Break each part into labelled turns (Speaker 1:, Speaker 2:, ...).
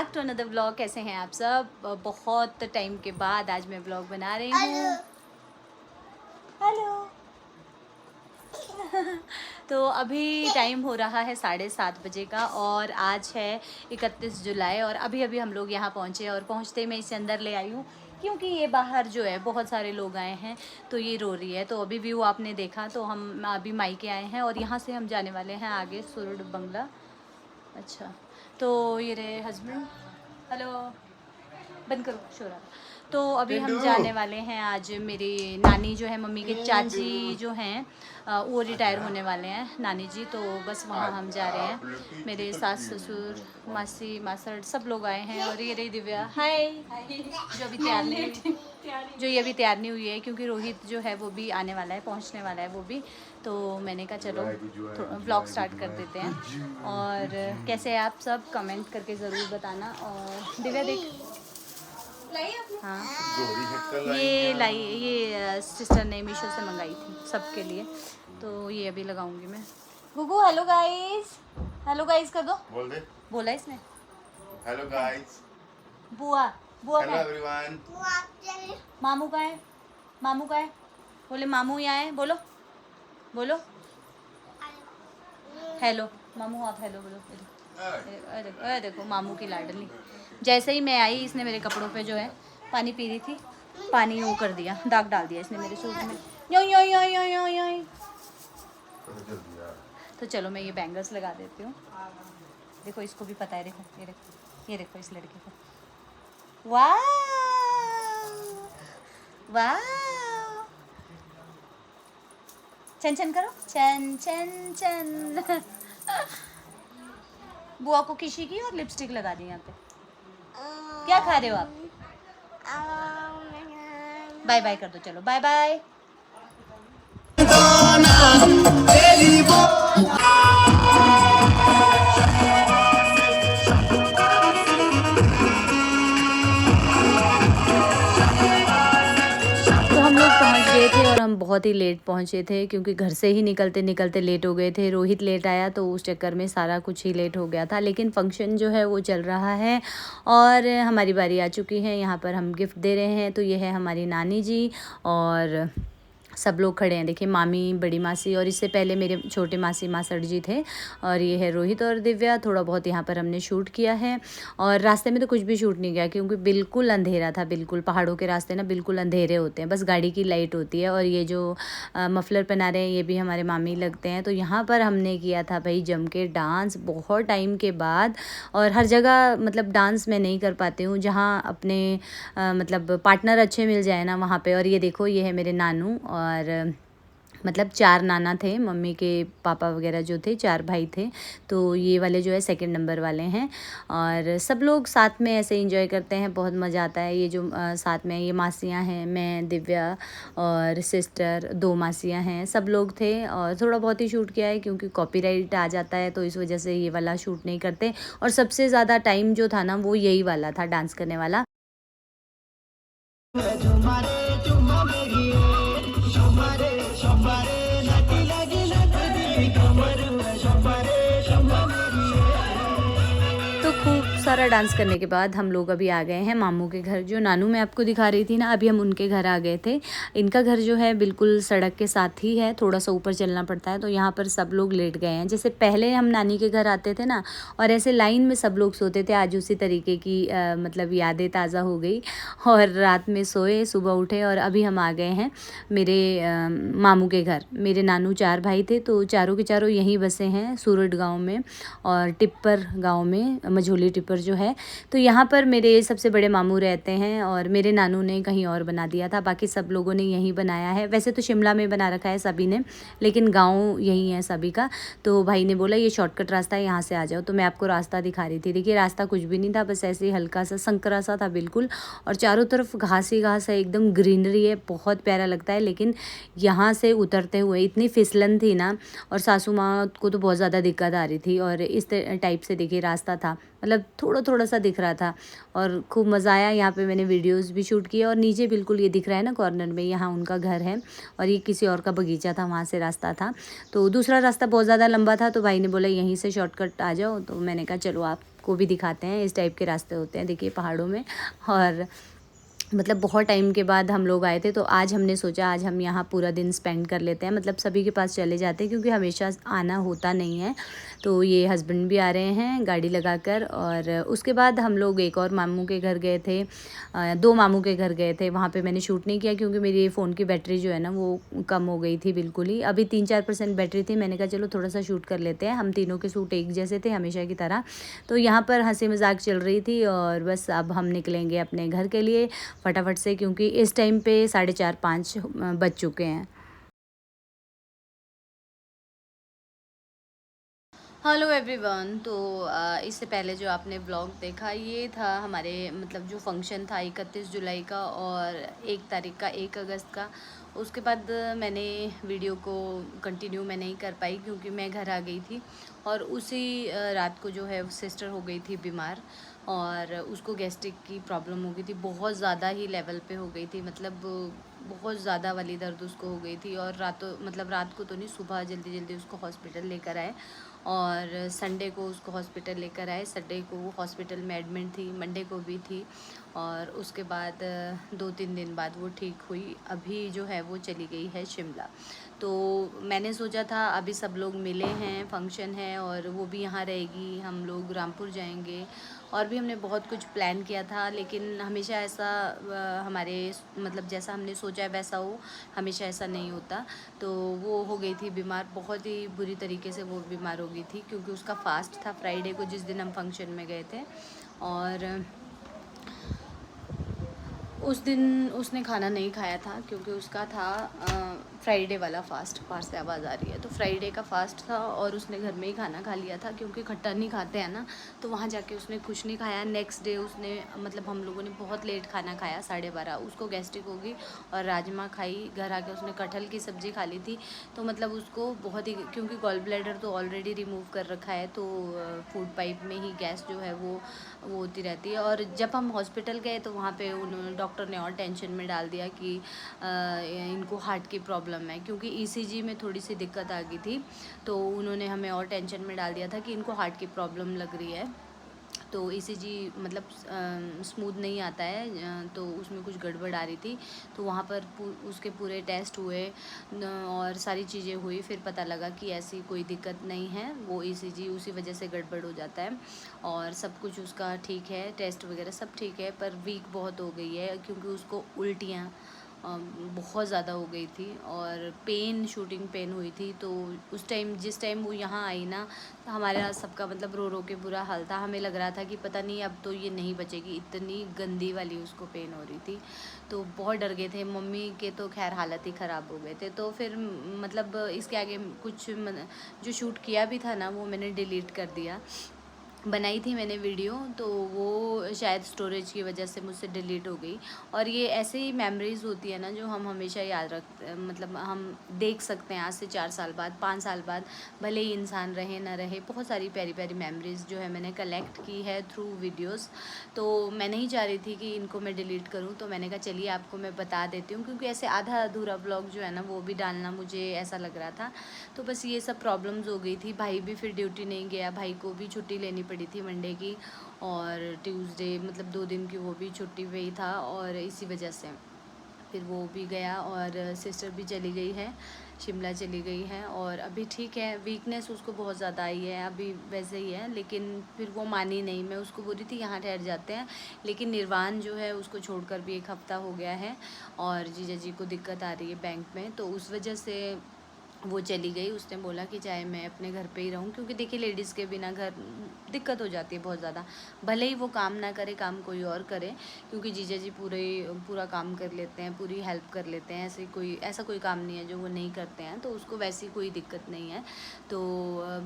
Speaker 1: Back to another vlog. कैसे हैं आप सब? बहुत टाइम के बाद आज मैं व्लॉग बना रही हूँ। हेलो। तो अभी टाइम हो रहा है 7:30 बजे का और आज है 31 जुलाई और अभी अभी हम लोग यहाँ पहुँचे और पहुँचते मैं इसे अंदर ले आई हूँ क्योंकि ये बाहर जो है बहुत सारे लोग आए हैं तो ये रो रही है। तो अभी व्यू आपने देखा, तो हम अभी मायके आए हैं और यहाँ से हम जाने वाले हैं आगे सुरुड बंगला। अच्छा, तो ये रहे हस्बैंड। हेलो, बंद करो शोर आ रहा। तो अभी हम जाने वाले हैं, आज मेरी नानी जो है, मम्मी के चाची जो हैं वो रिटायर होने वाले हैं, नानी जी। तो बस वहाँ हम जा रहे हैं। मेरे सास ससुर मासी मासड़ सब लोग आए हैं और ये रही दिव्या, हाय, जो अभी तैयार नहीं हुई, जो ये अभी तैयार नहीं हुई है क्योंकि रोहित जो है वो भी आने वाला है, पहुँचने वाला है वो भी। तो मैंने कहा चलो व्लॉग स्टार्ट कर देते हैं। और कैसे हैं आप सब, कमेंट करके ज़रूर बताना। और दिव्या देख, हाँ ये लाई, ये सिस्टर ने मीशो से मंगाई थी सबके लिए, तो ये अभी लगाऊंगी मैं। Gugu hello guys, hello guys कर दो। बोल दे, बोला इसने हेलो गाइस। बुआ, बुआ हेलो एवरीवन। मामू का है, मामू का है, बोले मामू यहाँ है, बोलो बोलो हेलो मामू, आप हेलो बोलो। अरे देखो मामू की लाडली। जैसे ही मैं आई इसने मेरे कपड़ों पे जो है, पानी पी रही थी, पानी वो कर दिया, दाग डाल दिया इसने मेरे सूट में। यो यो यो यो यो यो। तो चलो मैं ये बैंगल्स लगा देती हूँ। देखो इसको भी पता है, देखो ये देखो, ये देखो इस लड़के को। वाह वाह, चन चन करो, चन चन चन। बुआ को किसी की और लिपस्टिक लगा दी यहाँ पे। क्या खा रहे हो आप? बाय बाय कर दो, चलो बाय बाय। तो हम लोग पहुँच गए थे और हम बहुत ही लेट पहुँचे थे क्योंकि घर से ही निकलते निकलते लेट हो गए थे। रोहित लेट आया तो उस चक्कर में सारा कुछ ही लेट हो गया था, लेकिन फंक्शन जो है वो चल रहा है और हमारी बारी आ चुकी है। यहाँ पर हम गिफ्ट दे रहे हैं, तो ये है हमारी नानी जी और सब लोग खड़े हैं। देखिए मामी, बड़ी मासी और इससे पहले मेरे छोटे मासी मासड़ जी थे। और ये है रोहित और दिव्या। थोड़ा बहुत यहाँ पर हमने शूट किया है और रास्ते में तो कुछ भी शूट नहीं किया क्योंकि बिल्कुल अंधेरा था। बिल्कुल पहाड़ों के रास्ते ना बिल्कुल अंधेरे होते हैं, बस गाड़ी की लाइट होती है। और ये जो मफलर पहना रहे हैं ये भी हमारे मामी लगते हैं। तो यहाँ पर हमने किया था भाई जम के डांस बहुत टाइम के बाद। और हर जगह मतलब डांस मैं नहीं कर पाती हूँ, जहाँ अपने मतलब पार्टनर अच्छे मिल जाए ना वहाँ पे। और ये देखो ये है मेरे नानू और मतलब 4 नाना थे, मम्मी के पापा वगैरह जो थे 4 भाई थे। तो ये वाले जो है सेकंड नंबर वाले हैं और सब लोग साथ में ऐसे एंजॉय करते हैं, बहुत मज़ा आता है। ये जो साथ में ये मासियाँ हैं, मैं, दिव्या और सिस्टर, 2 मासियाँ हैं, सब लोग थे। और थोड़ा बहुत ही शूट किया है क्योंकि कॉपीराइट आ जाता है तो इस वजह से ये वाला शूट नहीं करते। और सबसे ज़्यादा टाइम जो था ना वो यही वाला था, डांस करने वाला। तो खूब सारा डांस करने के बाद हम लोग अभी आ गए हैं मामू के घर। जो नानू मैं आपको दिखा रही थी ना, अभी हम उनके घर आ गए थे। इनका घर जो है बिल्कुल सड़क के साथ ही है, थोड़ा सा ऊपर चलना पड़ता है। तो यहाँ पर सब लोग लेट गए हैं। जैसे पहले हम नानी के घर आते थे ना और ऐसे लाइन में सब लोग सोते थे, आज उसी तरीके की मतलब यादें ताज़ा हो गई। और रात में सोए, सुबह उठे और अभी हम आ गए हैं मेरे मामू के घर। मेरे नानू 4 भाई थे तो चारों के चारों यहीं बसे हैं सूरत गाँव में और टिप्पर गाँव में, मझोली टिप्पर जो है। तो यहाँ पर मेरे सबसे बड़े मामू रहते हैं और मेरे नानू ने कहीं और बना दिया था, बाकी सब लोगों ने यहीं बनाया है। वैसे तो शिमला में बना रखा है सभी ने, लेकिन गांव यही है सभी का। तो भाई ने बोला ये शॉर्टकट रास्ता है, यहाँ से आ जाओ। तो मैं आपको रास्ता दिखा रही थी। देखिए रास्ता कुछ भी नहीं था, बस ऐसे ही हल्का सा संकरा सा था बिल्कुल। और चारों तरफ घास ही घास है, एकदम ग्रीनरी है, बहुत प्यारा लगता है। लेकिन यहाँ से उतरते हुए इतनी फिसलन थी ना, और सासू माँ को तो बहुत ज़्यादा दिक्कत आ रही थी। और इस टाइप से देखिए रास्ता था, मतलब थोड़ा थोड़ा सा दिख रहा था और खूब मज़ा आया। यहाँ पे मैंने वीडियोस भी शूट किए। और नीचे बिल्कुल ये दिख रहा है ना कॉर्नर में, यहाँ उनका घर है और ये किसी और का बगीचा था, वहाँ से रास्ता था। तो दूसरा रास्ता बहुत ज़्यादा लंबा था, तो भाई ने बोला यहीं से शॉर्टकट आ जाओ। तो मैंने कहा चलो आप को भी दिखाते हैं। इस टाइप के रास्ते होते हैं देखिए पहाड़ों में। और मतलब बहुत टाइम के बाद हम लोग आए थे, तो आज हमने सोचा आज हम यहाँ पूरा दिन स्पेंड कर लेते हैं। मतलब सभी के पास चले जाते हैं क्योंकि हमेशा आना होता नहीं है। तो ये हस्बैंड भी आ रहे हैं गाड़ी लगाकर। और उसके बाद हम लोग एक और मामू के घर गए थे, 2 मामू के घर गए थे। वहाँ पे मैंने शूट नहीं किया क्योंकि मेरी फ़ोन की बैटरी जो है ना वो कम हो गई थी बिल्कुल ही। अभी 3-4% बैटरी थी। मैंने कहा चलो थोड़ा सा शूट कर लेते हैं। हम तीनों के सूट एक जैसे थे हमेशा की तरह। तो यहाँ पर हंसी मजाक चल रही थी और बस अब हम निकलेंगे अपने घर के लिए फटाफट से, क्योंकि इस टाइम पे 4:30-5 बज चुके हैं। Hello everyone. तो इससे पहले जो आपने ब्लॉग देखा ये था हमारे मतलब जो फंक्शन था 31 जुलाई का और 1 तारीख का, 1 अगस्त का। उसके बाद मैंने वीडियो को कंटिन्यू मैं नहीं कर पाई क्योंकि मैं घर आ गई थी। और उसी रात को जो है सिस्टर हो गई थी बीमार और उसको गैस्ट्रिक की प्रॉब्लम हो गई थी, बहुत ज़्यादा ही लेवल पे हो गई थी। मतलब बहुत ज़्यादा वाली दर्द उसको हो गई थी। और रात को तो नहीं, सुबह जल्दी जल्दी उसको हॉस्पिटल लेकर आए और संडे को उसको हॉस्पिटल लेकर आए। संडे को वो हॉस्पिटल में एडमिट थी, मंडे को भी थी। और उसके बाद 2-3 दिन बाद वो ठीक हुई। अभी जो है वो चली गई है शिमला। तो मैंने सोचा था अभी सब लोग मिले हैं, फंक्शन है और वो भी यहाँ रहेगी, हम लोग रामपुर जाएंगे और भी हमने बहुत कुछ प्लान किया था। लेकिन हमेशा ऐसा हमारे मतलब जैसा हमने सोचा है वैसा हो, हमेशा ऐसा नहीं होता। तो वो हो गई थी बीमार, बहुत ही बुरी तरीके से वो बीमार हो गई थी क्योंकि उसका फास्ट था फ्राइडे को जिस दिन हम फंक्शन में गए थे। और उस दिन उसने खाना नहीं खाया था क्योंकि उसका था फ्राइडे वाला फ़ास्ट। बाहर से आवाज़ आ रही है। तो फ्राइडे का फ़ास्ट था और उसने घर में ही खाना खा लिया था क्योंकि खट्टा नहीं खाते हैं ना, तो वहाँ जाके उसने कुछ नहीं खाया। नेक्स्ट डे उसने मतलब हम लोगों ने बहुत लेट खाना खाया, 12:30। उसको गैस्ट्रिक होगी और राजमा खाई। घर आके उसने कटहल की सब्ज़ी खा ली थी। तो मतलब उसको बहुत ही, क्योंकि गॉल ब्लैडर तो ऑलरेडी रिमूव कर रखा है, तो फूड पाइप में ही गैस जो है वो होती रहती है। और जब हम हॉस्पिटल गए तो वहाँ पे उन्होंने डॉक्टर ने और टेंशन में डाल दिया कि इनको हार्ट की प्रॉब्लम है, क्योंकि ईसीजी में थोड़ी सी दिक्कत आ गई थी। तो उन्होंने हमें और टेंशन में डाल दिया था कि इनको हार्ट की प्रॉब्लम लग रही है। तो ईसीजी मतलब स्मूथ नहीं आता है, तो उसमें कुछ गड़बड़ आ रही थी। तो वहाँ पर उसके पूरे टेस्ट हुए और सारी चीज़ें हुई। फिर पता लगा कि ऐसी कोई दिक्कत नहीं है, वो ईसीजी उसी वजह से गड़बड़ हो जाता है। और सब कुछ उसका ठीक है, टेस्ट वगैरह सब ठीक है, पर वीक बहुत हो गई है क्योंकि उसको उल्टियाँ बहुत ज़्यादा हो गई थी और पेन, शूटिंग पेन हुई थी। तो उस टाइम जिस टाइम वो यहाँ आई ना, तो हमारे यहाँ सबका मतलब रो रो के बुरा हाल था। हमें लग रहा था कि पता नहीं अब तो ये नहीं बचेगी, इतनी गंदी वाली उसको पेन हो रही थी। तो बहुत डर गए थे। मम्मी के तो खैर हालत ही ख़राब हो गए थे। तो फिर मतलब इसके आगे कुछ जो शूट किया भी था ना वो मैंने डिलीट कर दिया। बनाई थी मैंने वीडियो, तो वो शायद स्टोरेज की वजह से मुझसे डिलीट हो गई। और ये ऐसे ही मेमोरीज़ होती है ना जो हम हमेशा याद मतलब हम देख सकते हैं आज से 4 साल बाद, 5 साल बाद, भले ही इंसान रहे ना रहे। बहुत सारी प्यारी प्यारी मेमोरीज़ जो है मैंने कलेक्ट की है थ्रू वीडियोस। तो मैं नहीं चाह रही थी कि इनको मैं डिलीट करूं, तो मैंने कहा चलिए आपको मैं बता देती हूँ, क्योंकि ऐसे आधा अधूरा ब्लॉग जो है ना वो भी डालना मुझे ऐसा लग रहा था। तो बस ये सब प्रॉब्लम्स हो गई थी। भाई भी फिर ड्यूटी नहीं गया, भाई को भी छुट्टी लेनी पड़ी थी मंडे की और ट्यूसडे, मतलब 2 दिन की वो भी छुट्टी पे ही था। और इसी वजह से फिर वो भी गया और सिस्टर भी चली गई है, शिमला चली गई है। और अभी ठीक है, वीकनेस उसको बहुत ज़्यादा आई है, अभी वैसे ही है। लेकिन फिर वो मानी नहीं। मैं उसको बोल रही थी यहाँ ठहर जाते हैं, लेकिन निर्वाण जो है उसको छोड़कर भी 1 हफ़्ता हो गया है और जीजा जी को दिक्कत आ रही है बैंक में, तो उस वजह से वो चली गई। उसने बोला कि चाहे मैं अपने घर पे ही रहूं, क्योंकि देखिए लेडीज़ के बिना घर दिक्कत हो जाती है बहुत ज़्यादा। भले ही वो काम ना करे, काम कोई और करे, क्योंकि जीजा जी पूरा काम कर लेते हैं, पूरी हेल्प कर लेते हैं। ऐसा कोई काम नहीं है जो वो नहीं करते हैं, तो उसको वैसी कोई दिक्कत नहीं है। तो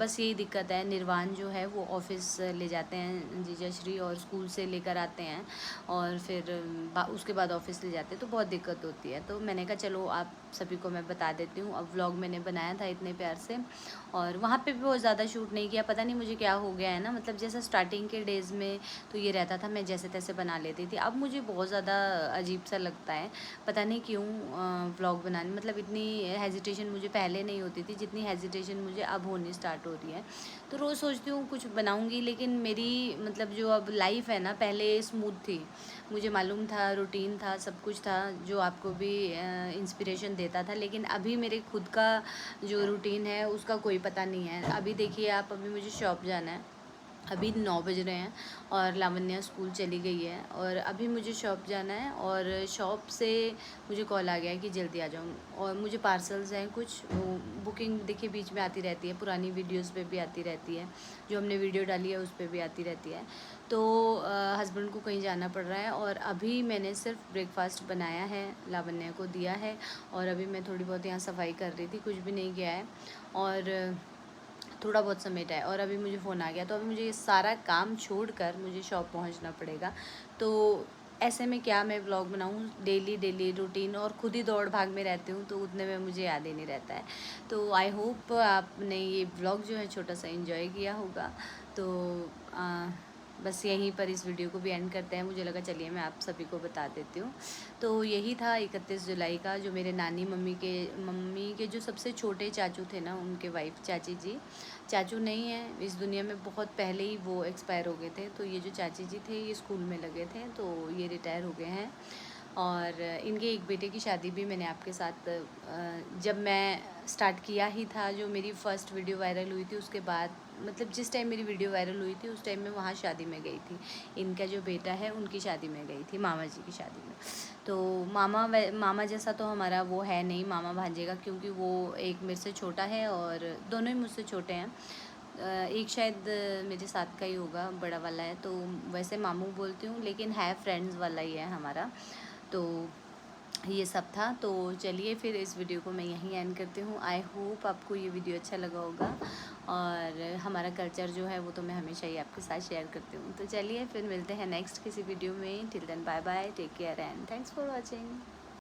Speaker 1: बस यही दिक्कत है। निर्वाण जो है वो ऑफिस ले जाते हैं जीजा श्री, और स्कूल से लेकर आते हैं और फिर उसके बाद ऑफिस ले जाते हैं, तो बहुत दिक्कत होती है। तो मैंने कहा चलो आप सभी को मैं बता देती हूँ। अब व्लॉग मैंने बनाया था इतने प्यार से, और वहाँ पे भी बहुत ज़्यादा शूट नहीं किया। पता नहीं मुझे क्या हो गया है ना, मतलब जैसे स्टार्टिंग के डेज़ में तो ये रहता था, मैं जैसे तैसे बना लेती थी। अब मुझे बहुत ज़्यादा अजीब सा लगता है, पता नहीं क्यों व्लॉग बनाने, मतलब इतनी हेजिटेशन मुझे पहले नहीं होती थी जितनी हेजिटेशन मुझे अब होनी स्टार्ट हो रही है। तो रोज़ सोचती हूँ कुछ बनाऊँगी, लेकिन मेरी मतलब जो अब लाइफ है ना, पहले स्मूथ थी, मुझे मालूम था, रूटीन था, सब कुछ था जो आपको भी इंस्पिरेशन देता था। लेकिन अभी मेरे खुद का जो रूटीन है उसका कोई पता नहीं है। अभी देखिए आप, अभी मुझे शॉप जाना है, अभी 9 बज रहे हैं और लावण्या स्कूल चली गई है, और अभी मुझे शॉप जाना है, और शॉप से मुझे कॉल आ गया है कि जल्दी आ जाऊँ। और मुझे पार्सल्स हैं कुछ, वो बुकिंग देखिए बीच में आती रहती है, पुरानी वीडियोस पे भी आती रहती है, जो हमने वीडियो डाली है उस पर भी आती रहती है। तो हस्बैंड को कहीं जाना पड़ रहा है, और अभी मैंने सिर्फ ब्रेकफास्ट बनाया है, लावण्या को दिया है, और अभी मैं थोड़ी बहुत यहाँ सफाई कर रही थी, कुछ भी नहीं किया है, और थोड़ा बहुत समेटा है, और अभी मुझे फ़ोन आ गया। तो अभी मुझे ये सारा काम छोड़कर मुझे शॉप पहुंचना पड़ेगा। तो ऐसे में क्या मैं व्लॉग बनाऊँ, डेली रूटीन, और खुद ही दौड़ भाग में रहती हूँ, तो उतने में मुझे याद ही नहीं रहता है। तो आई होप आपने ये व्लॉग जो है छोटा सा एंजॉय किया होगा। तो बस यहीं पर इस वीडियो को भी एंड करते हैं। मुझे लगा चलिए मैं आप सभी को बता देती हूँ। तो यही था 31 जुलाई का, जो मेरे नानी मम्मी के जो सबसे छोटे चाचू थे ना, उनके वाइफ चाची जी, चाचू नहीं है इस दुनिया में, बहुत पहले ही वो एक्सपायर हो गए थे। तो ये जो चाची जी थे ये स्कूल में लगे थे, तो ये रिटायर हो गए हैं। और इनके एक बेटे की शादी भी मैंने आपके साथ जब मैं स्टार्ट किया ही था, जो मेरी फ़र्स्ट वीडियो वायरल हुई थी, उसके बाद मतलब जिस टाइम मेरी वीडियो वायरल हुई थी उस टाइम मैं वहाँ शादी में गई थी। इनका जो बेटा है उनकी शादी में गई थी, मामा जी की शादी में। तो मामा जैसा तो हमारा वो है नहीं, मामा भांजे का, क्योंकि वो एक मेरे से छोटा है और दोनों ही मुझसे छोटे हैं। एक शायद मेरे साथ का ही होगा, बड़ा वाला है, तो वैसे मामू बोलती हूँ, लेकिन है फ्रेंड्स वाला ही है हमारा। तो ये सब था। तो चलिए फिर इस वीडियो को मैं यहीं एंड करती हूँ। आई होप आपको ये वीडियो अच्छा लगा होगा, और हमारा कल्चर जो है वो तो मैं हमेशा ही आपके साथ शेयर करती हूँ। तो चलिए फिर मिलते हैं नेक्स्ट किसी वीडियो में। Till then bye bye, take care and thanks for watching.